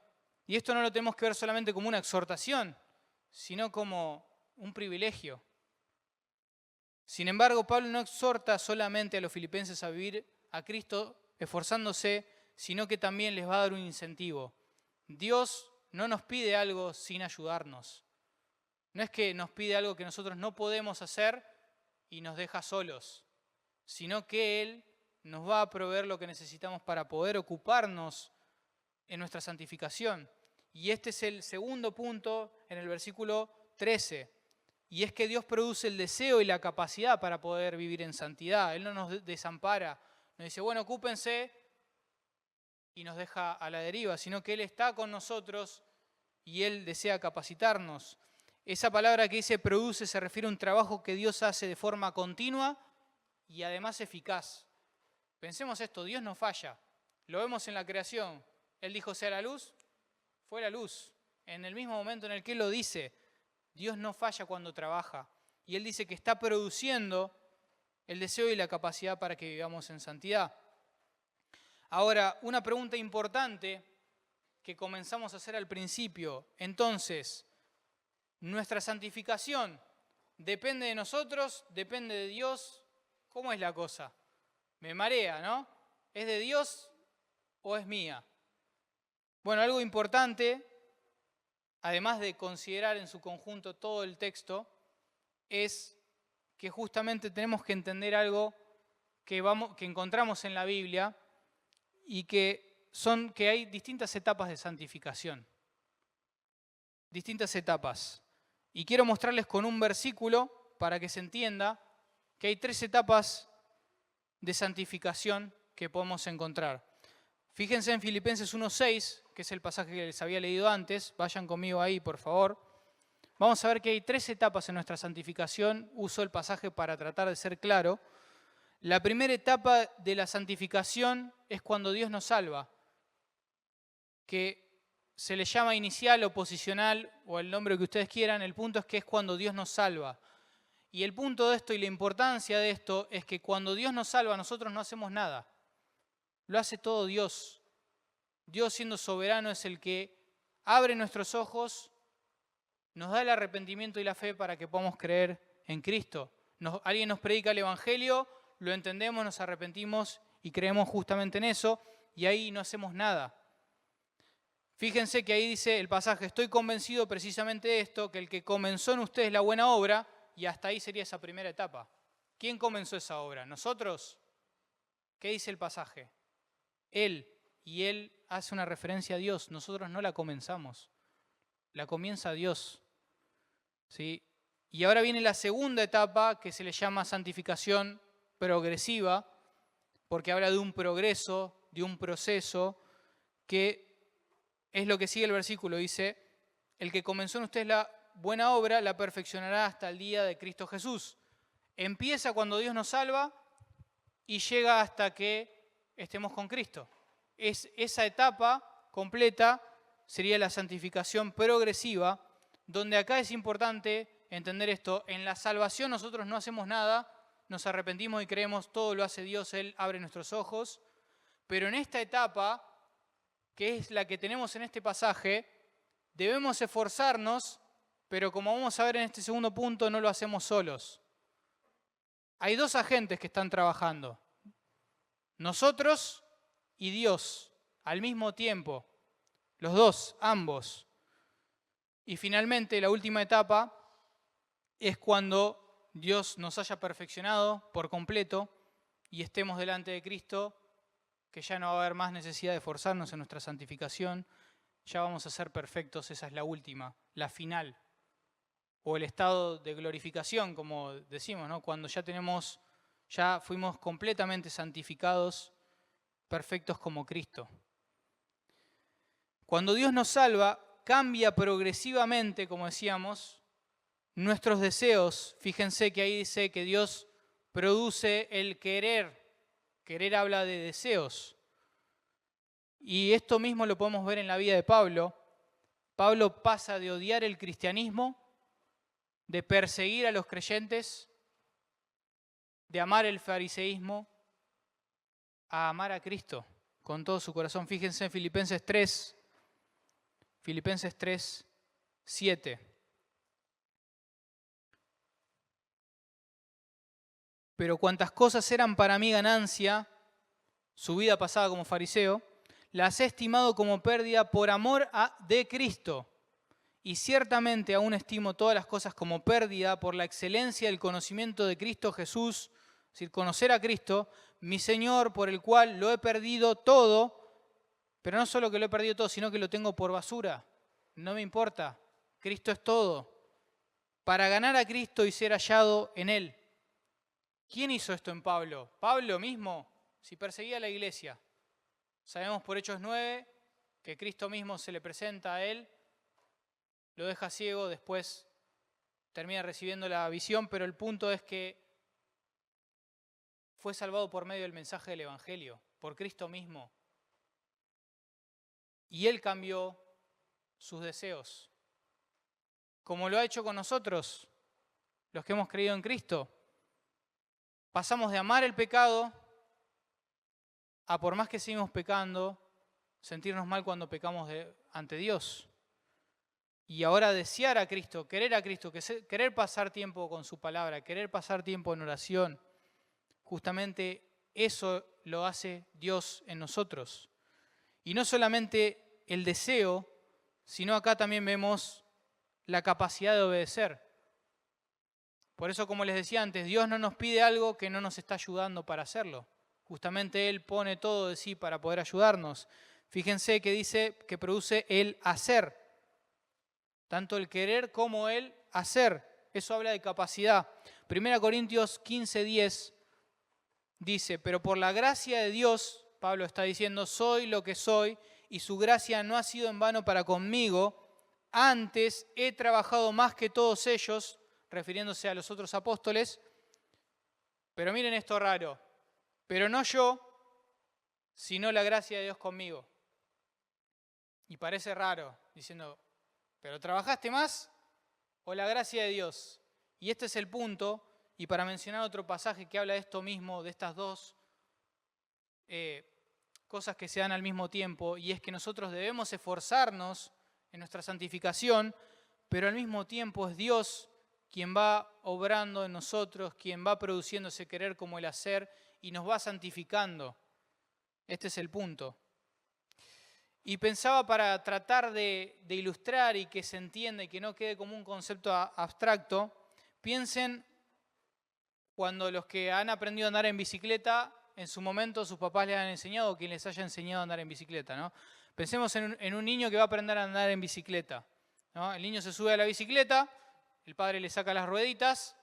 Y esto no lo tenemos que ver solamente como una exhortación, sino como un privilegio. Sin embargo, Pablo no exhorta solamente a los filipenses a vivir a Cristo esforzándose, sino que también les va a dar un incentivo. Dios no nos pide algo sin ayudarnos. No es que nos pide algo que nosotros no podemos hacer y nos deja solos, sino que Él nos va a proveer lo que necesitamos para poder ocuparnos en nuestra santificación. Y este es el segundo punto en el versículo 13. Y es que Dios produce el deseo y la capacidad para poder vivir en santidad. Él no nos desampara, nos dice, bueno, ocúpense y nos deja a la deriva, sino que Él está con nosotros y Él desea capacitarnos. Esa palabra que dice produce se refiere a un trabajo que Dios hace de forma continua y además eficaz. Pensemos esto, Dios no falla. Lo vemos en la creación. Él dijo, sea la luz, fue la luz. En el mismo momento en el que Él lo dice, Dios no falla cuando trabaja. Y Él dice que está produciendo el deseo y la capacidad para que vivamos en santidad. Ahora, una pregunta importante que comenzamos a hacer al principio. Entonces, ¿nuestra santificación depende de nosotros? ¿Depende de Dios? ¿Cómo es la cosa? Me marea, ¿no? ¿Es de Dios o es mía? Bueno, algo importante, además de considerar en su conjunto todo el texto, es que justamente tenemos que entender algo que encontramos en la Biblia y que hay distintas etapas de santificación. Distintas etapas. Y quiero mostrarles con un versículo para que se entienda que hay 3 etapas de santificación que podemos encontrar. Fíjense en Filipenses 1:6, que es el pasaje que les había leído antes. Vayan conmigo ahí, por favor. Vamos a ver que hay 3 etapas en nuestra santificación. Uso el pasaje para tratar de ser claro. La primera etapa de la santificación es cuando Dios nos salva, que se le llama inicial o posicional, o el nombre que ustedes quieran. El punto es que es cuando Dios nos salva. Y el punto de esto y la importancia de esto es que cuando Dios nos salva, nosotros no hacemos nada. Lo hace todo Dios. Dios, siendo soberano, es el que abre nuestros ojos, nos da el arrepentimiento y la fe para que podamos creer en Cristo. Alguien nos predica el Evangelio, lo entendemos, nos arrepentimos y creemos justamente en eso, y ahí no hacemos nada. Fíjense que ahí dice el pasaje, estoy convencido precisamente de esto, que el que comenzó en ustedes la buena obra, y hasta ahí sería esa primera etapa. ¿Quién comenzó esa obra? ¿Nosotros? ¿Qué dice el pasaje? Él, y Él hace una referencia a Dios. Nosotros no la comenzamos, la comienza Dios. ¿sí? Y ahora viene la segunda etapa que se le llama santificación progresiva, porque habla de un progreso, de un proceso, que es lo que sigue el versículo. Dice, el que comenzó en ustedes la buena obra la perfeccionará hasta el día de Cristo Jesús. Empieza cuando Dios nos salva y llega hasta que estemos con Cristo. Esa etapa completa sería la santificación progresiva, donde acá es importante entender esto. En la salvación nosotros no hacemos nada, nos arrepentimos y creemos, todo lo hace Dios, Él abre nuestros ojos. Pero en esta etapa, que es la que tenemos en este pasaje, debemos esforzarnos, pero como vamos a ver en este segundo punto, no lo hacemos solos. Hay dos agentes que están trabajando, nosotros y Dios, al mismo tiempo, los dos, ambos. Y finalmente, la última etapa es cuando Dios nos haya perfeccionado por completo y estemos delante de Cristo, que ya no va a haber más necesidad de esforzarnos en nuestra santificación, ya vamos a ser perfectos, esa es la última, la final. O el estado de glorificación, como decimos, ¿no? Cuando ya fuimos completamente santificados, perfectos como Cristo. Cuando Dios nos salva, cambia progresivamente, como decíamos, nuestros deseos. Fíjense que ahí dice que Dios produce el querer. Querer habla de deseos. Y esto mismo lo podemos ver en la vida de Pablo. Pablo pasa de odiar el cristianismo, de perseguir a los creyentes, de amar el fariseísmo, a amar a Cristo con todo su corazón. Fíjense en Filipenses 3, 7. Pero cuantas cosas eran para mí ganancia, su vida pasada como fariseo, las he estimado como pérdida por amor de Cristo. Y ciertamente aún estimo todas las cosas como pérdida por la excelencia del conocimiento de Cristo Jesús, es decir, conocer a Cristo, mi Señor, por el cual lo he perdido todo, pero no solo que lo he perdido todo, sino que lo tengo por basura. No me importa, Cristo es todo. Para ganar a Cristo y ser hallado en Él. ¿Quién hizo esto en Pablo? Pablo mismo, si perseguía a la iglesia. Sabemos por Hechos 9 que Cristo mismo se le presenta a él, lo deja ciego, después termina recibiendo la visión, pero el punto es que fue salvado por medio del mensaje del Evangelio, por Cristo mismo. Y Él cambió sus deseos, como lo ha hecho con nosotros, los que hemos creído en Cristo. Pasamos de amar el pecado a, por más que seguimos pecando, sentirnos mal cuando pecamos ante Dios. Y ahora desear a Cristo, querer pasar tiempo con su palabra, querer pasar tiempo en oración. Justamente eso lo hace Dios en nosotros. Y no solamente el deseo, sino acá también vemos la capacidad de obedecer. Por eso, como les decía antes, Dios no nos pide algo que no nos está ayudando para hacerlo. Justamente Él pone todo de sí para poder ayudarnos. Fíjense que dice que produce el hacer. Tanto el querer como el hacer. Eso habla de capacidad. 1 Corintios 15:10 dice, pero por la gracia de Dios, Pablo está diciendo, soy lo que soy y su gracia no ha sido en vano para conmigo. Antes he trabajado más que todos ellos, refiriéndose a los otros apóstoles. Pero miren esto raro. Pero no yo, sino la gracia de Dios conmigo. Y parece raro, diciendo, ¿pero trabajaste más o la gracia de Dios? Y este es el punto, y para mencionar otro pasaje que habla de esto mismo, de estas dos cosas que se dan al mismo tiempo, y es que nosotros debemos esforzarnos en nuestra santificación, pero al mismo tiempo es Dios quien va obrando en nosotros, quien va produciendo ese querer como el hacer, y nos va santificando. Este es el punto. Y pensaba para tratar de ilustrar y que se entienda y que no quede como un concepto abstracto, piensen cuando los que han aprendido a andar en bicicleta, en su momento sus papás les han enseñado o quien les haya enseñado a andar en bicicleta, ¿no? Pensemos en un niño que va a aprender a andar en bicicleta, ¿no? El niño se sube a la bicicleta, el padre le saca las rueditas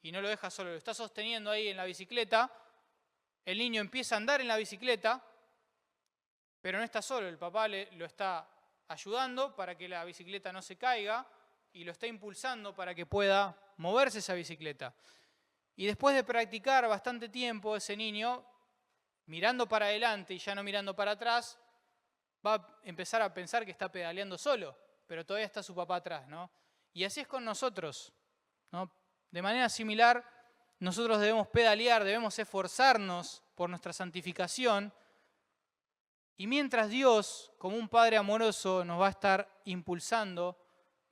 y no lo deja solo, lo está sosteniendo ahí en la bicicleta. El niño empieza a andar en la bicicleta, pero no está solo, el papá lo está ayudando para que la bicicleta no se caiga y lo está impulsando para que pueda moverse esa bicicleta. Y después de practicar bastante tiempo, ese niño, mirando para adelante y ya no mirando para atrás, va a empezar a pensar que está pedaleando solo, pero todavía está su papá atrás, ¿no? Y así es con nosotros, ¿no? De manera similar, nosotros debemos pedalear, debemos esforzarnos por nuestra santificación, y mientras Dios, como un Padre amoroso, nos va a estar impulsando,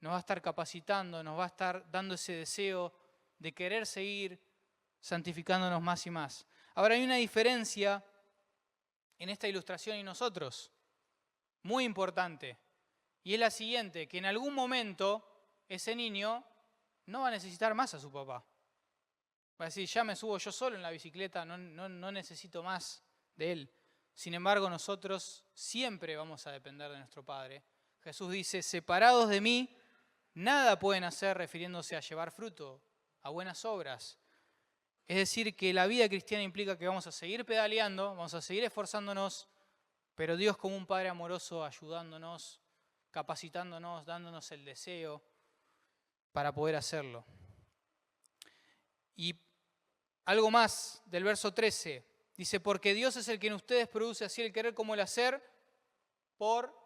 nos va a estar capacitando, nos va a estar dando ese deseo de querer seguir santificándonos más y más. Ahora hay una diferencia en esta ilustración y nosotros, muy importante, y es la siguiente, que en algún momento ese niño no va a necesitar más a su papá. Va a decir, ya me subo yo solo en la bicicleta, no necesito más de él. Sin embargo, nosotros siempre vamos a depender de nuestro Padre. Jesús dice, separados de mí, nada pueden hacer, refiriéndose a llevar fruto, a buenas obras. Es decir, que la vida cristiana implica que vamos a seguir pedaleando, vamos a seguir esforzándonos, pero Dios como un Padre amoroso ayudándonos, capacitándonos, dándonos el deseo para poder hacerlo. Y algo más del verso 13, dice, porque Dios es el que en ustedes produce así el querer como el hacer por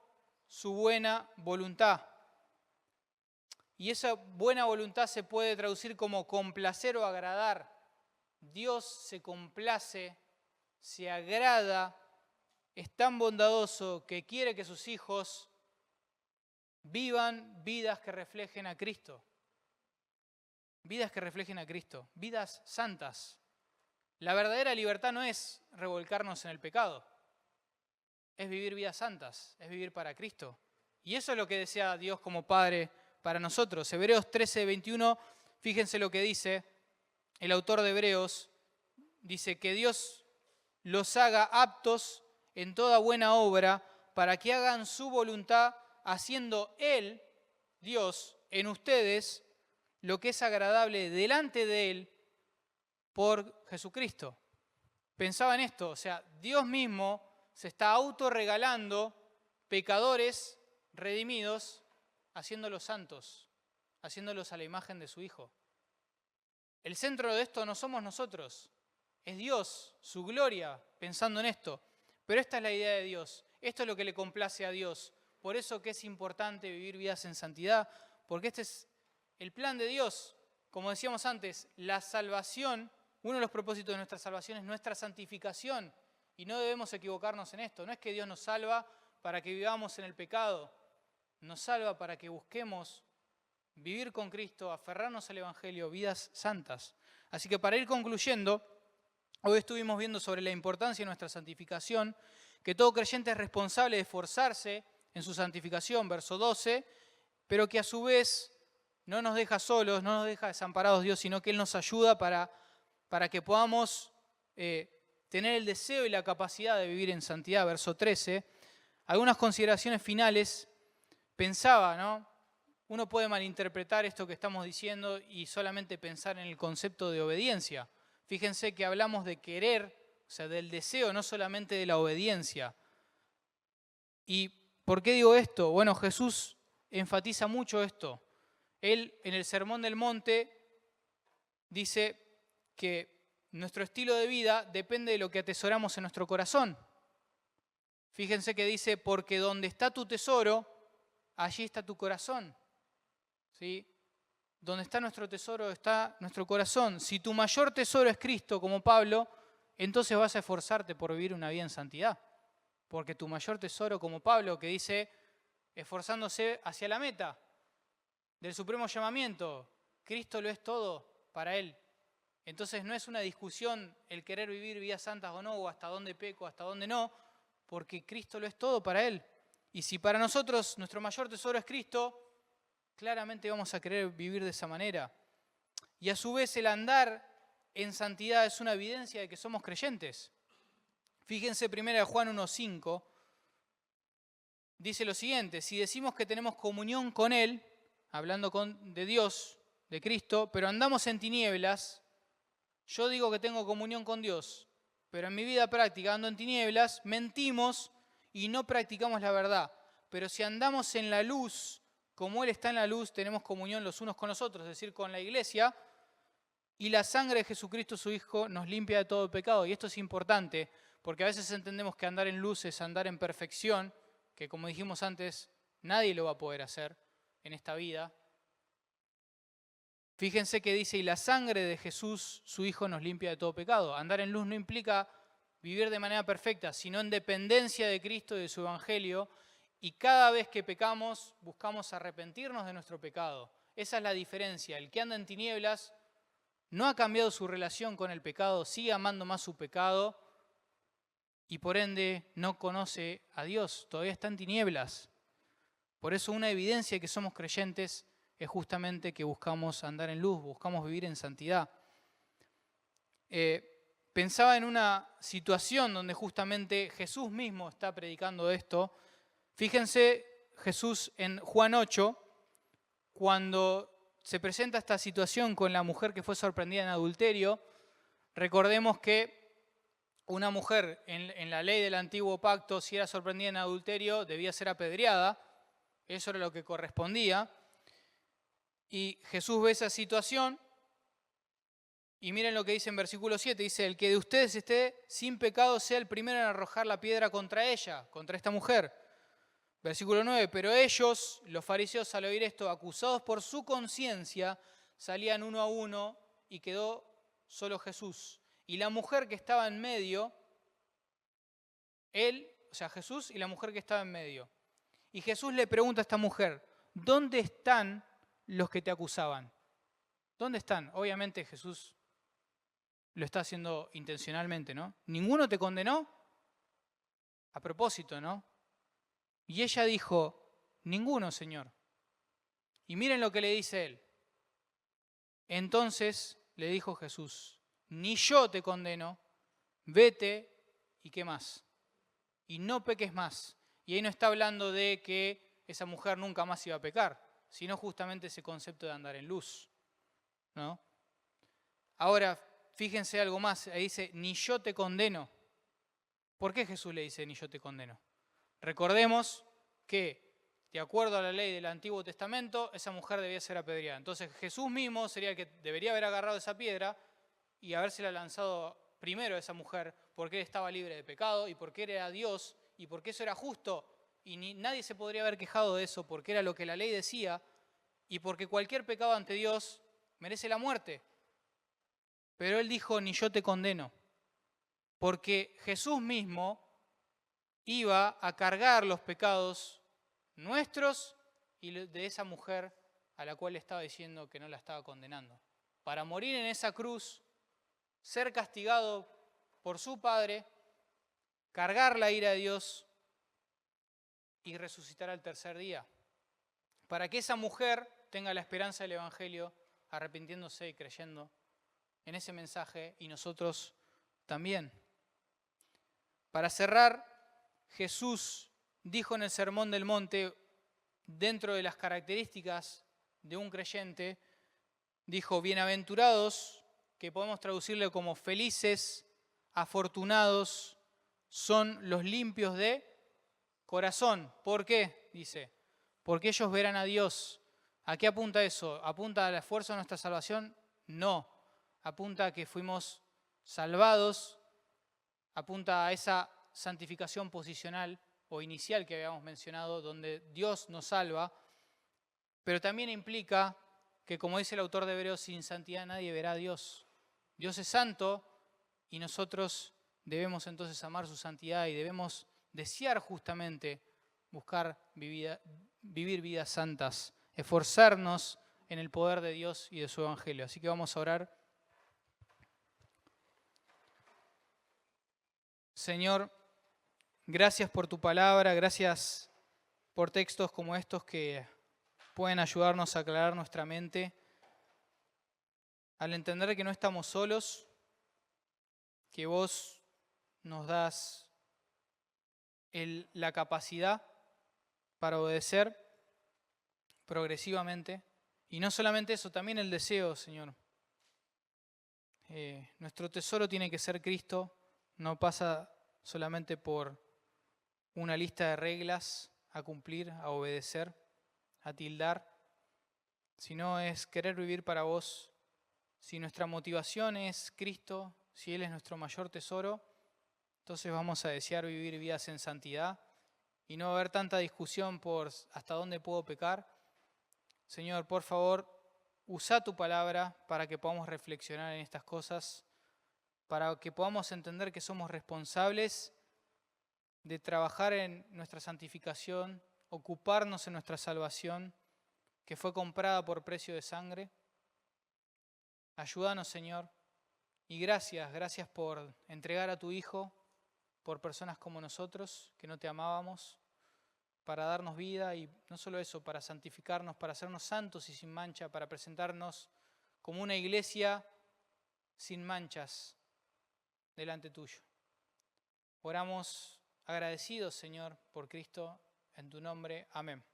su buena voluntad. Y esa buena voluntad se puede traducir como complacer o agradar. Dios se complace, se agrada, es tan bondadoso que quiere que sus hijos vivan vidas que reflejen a Cristo. Vidas que reflejen a Cristo, vidas santas. La verdadera libertad no es revolcarnos en el pecado, es vivir vidas santas, es vivir para Cristo. Y eso es lo que desea Dios como Padre para nosotros. Hebreos 13:21, fíjense lo que dice el autor de Hebreos, dice que Dios los haga aptos en toda buena obra para que hagan su voluntad, haciendo Él, Dios, en ustedes lo que es agradable delante de Él por Jesucristo. Pensaba en esto, o sea, Dios mismo se está autorregalando pecadores redimidos, haciéndolos santos, haciéndolos a la imagen de su Hijo. El centro de esto no somos nosotros, es Dios, su gloria, pensando en esto. Pero esta es la idea de Dios, esto es lo que le complace a Dios. Por eso que es importante vivir vidas en santidad, porque este es el plan de Dios. Como decíamos antes, la salvación, uno de los propósitos de nuestra salvación es nuestra santificación. Y no debemos equivocarnos en esto. No es que Dios nos salva para que vivamos en el pecado. Nos salva para que busquemos vivir con Cristo, aferrarnos al Evangelio, vidas santas. Así que para ir concluyendo, hoy estuvimos viendo sobre la importancia de nuestra santificación, que todo creyente es responsable de esforzarse en su santificación, verso 12, pero que a su vez no nos deja solos, no nos deja desamparados Dios, sino que Él nos ayuda para que podamos tener el deseo y la capacidad de vivir en santidad, verso 13. Algunas consideraciones finales. Pensaba, ¿no? Uno puede malinterpretar esto que estamos diciendo y solamente pensar en el concepto de obediencia. Fíjense que hablamos de querer, o sea, del deseo, no solamente de la obediencia. ¿Y por qué digo esto? Bueno, Jesús enfatiza mucho esto. Él, en el Sermón del Monte, dice que nuestro estilo de vida depende de lo que atesoramos en nuestro corazón. Fíjense que dice, porque donde está tu tesoro, allí está tu corazón. ¿Sí? Donde está nuestro tesoro está nuestro corazón. Si tu mayor tesoro es Cristo, como Pablo, entonces vas a esforzarte por vivir una vida en santidad. Porque tu mayor tesoro, como Pablo, que dice, esforzándose hacia la meta del supremo llamamiento, Cristo lo es todo para él. Entonces no es una discusión el querer vivir vidas santas o no, o hasta dónde peco, hasta dónde no, porque Cristo lo es todo para él. Y si para nosotros nuestro mayor tesoro es Cristo, claramente vamos a querer vivir de esa manera. Y a su vez el andar en santidad es una evidencia de que somos creyentes. Fíjense 1 Juan 1:5, dice lo siguiente, si decimos que tenemos comunión con Él, hablando de Dios, de Cristo, pero andamos en tinieblas. Yo digo que tengo comunión con Dios, pero en mi vida práctica ando en tinieblas, mentimos y no practicamos la verdad. Pero si andamos en la luz, como Él está en la luz, tenemos comunión los unos con los otros, es decir, con la iglesia, y la sangre de Jesucristo, su Hijo, nos limpia de todo pecado. Y esto es importante, porque a veces entendemos que andar en luz es andar en perfección, que como dijimos antes, nadie lo va a poder hacer en esta vida. Fíjense que dice, y la sangre de Jesús, su Hijo, nos limpia de todo pecado. Andar en luz no implica vivir de manera perfecta, sino en dependencia de Cristo y de su Evangelio. Y cada vez que pecamos, buscamos arrepentirnos de nuestro pecado. Esa es la diferencia. El que anda en tinieblas no ha cambiado su relación con el pecado, sigue amando más su pecado y por ende no conoce a Dios, todavía está en tinieblas. Por eso una evidencia de que somos creyentes es justamente que buscamos andar en luz, buscamos vivir en santidad. Pensaba en una situación donde justamente Jesús mismo está predicando esto. Fíjense Jesús en Juan 8, cuando se presenta esta situación con la mujer que fue sorprendida en adulterio. Recordemos que una mujer en la ley del antiguo pacto, si era sorprendida en adulterio, debía ser apedreada. Eso era lo que correspondía. Y Jesús ve esa situación y miren lo que dice en versículo 7. Dice, el que de ustedes esté sin pecado sea el primero en arrojar la piedra contra ella, contra esta mujer. Versículo 9, pero ellos, los fariseos, al oír esto, acusados por su conciencia, salían uno a uno y quedó solo Jesús. Y la mujer que estaba en medio, él, o sea, Jesús y la mujer que estaba en medio. Y Jesús le pregunta a esta mujer, ¿dónde están los que te acusaban? ¿Dónde están? Obviamente Jesús lo está haciendo intencionalmente, ¿no? ¿Ninguno te condenó? A propósito, ¿no? Y ella dijo, ninguno, Señor. Y miren lo que le dice él. Entonces le dijo Jesús, ni yo te condeno, vete y qué más. Y no peques más. Y ahí no está hablando de que esa mujer nunca más iba a pecar, sino justamente ese concepto de andar en luz, ¿no? Ahora, fíjense algo más, ahí dice, ni yo te condeno. ¿Por qué Jesús le dice, ni yo te condeno? Recordemos que, de acuerdo a la ley del Antiguo Testamento, esa mujer debía ser apedreada. Entonces Jesús mismo sería el que debería haber agarrado esa piedra y habérsela lanzado primero a esa mujer, porque él estaba libre de pecado y porque él era Dios y porque eso era justo y nadie se podría haber quejado de eso porque era lo que la ley decía y porque cualquier pecado ante Dios merece la muerte. Pero él dijo, ni yo te condeno, porque Jesús mismo iba a cargar los pecados nuestros y de esa mujer a la cual estaba diciendo que no la estaba condenando. Para morir en esa cruz, ser castigado por su Padre, cargar la ira de Dios y resucitar al tercer día. Para que esa mujer tenga la esperanza del Evangelio, arrepintiéndose y creyendo en ese mensaje, y nosotros también. Para cerrar, Jesús dijo en el Sermón del Monte, dentro de las características de un creyente, dijo, bienaventurados, que podemos traducirle como felices, afortunados, son los limpios de corazón. ¿Por qué? Dice, porque ellos verán a Dios. ¿A qué apunta eso? ¿Apunta al esfuerzo de nuestra salvación? No. Apunta a que fuimos salvados, apunta a esa santificación posicional o inicial que habíamos mencionado, donde Dios nos salva, pero también implica que, como dice el autor de Hebreos, sin santidad nadie verá a Dios. Dios es santo y nosotros debemos entonces amar su santidad y debemos desear justamente buscar vivir vidas santas, esforzarnos en el poder de Dios y de su Evangelio. Así que vamos a orar. Señor, gracias por tu palabra, gracias por textos como estos que pueden ayudarnos a aclarar nuestra mente al entender que no estamos solos, que vos nos das la capacidad para obedecer progresivamente Y no solamente eso, también el deseo, Señor. Nuestro tesoro tiene que ser Cristo, no pasa solamente por una lista de reglas a cumplir, a obedecer, a tildar, sino es querer vivir para vos. Si nuestra motivación es Cristo, si Él es nuestro mayor tesoro, entonces vamos a desear vivir vidas en santidad y no va a haber tanta discusión por hasta dónde puedo pecar. Señor, por favor, usa tu palabra para que podamos reflexionar en estas cosas, para que podamos entender que somos responsables de trabajar en nuestra santificación, ocuparnos en nuestra salvación, que fue comprada por precio de sangre. Ayúdanos, Señor, y gracias por entregar a tu Hijo por personas como nosotros, que no te amábamos, para darnos vida y no solo eso, para santificarnos, para hacernos santos y sin mancha, para presentarnos como una iglesia sin manchas delante tuyo. Oramos agradecidos, Señor, por Cristo, en tu nombre. Amén.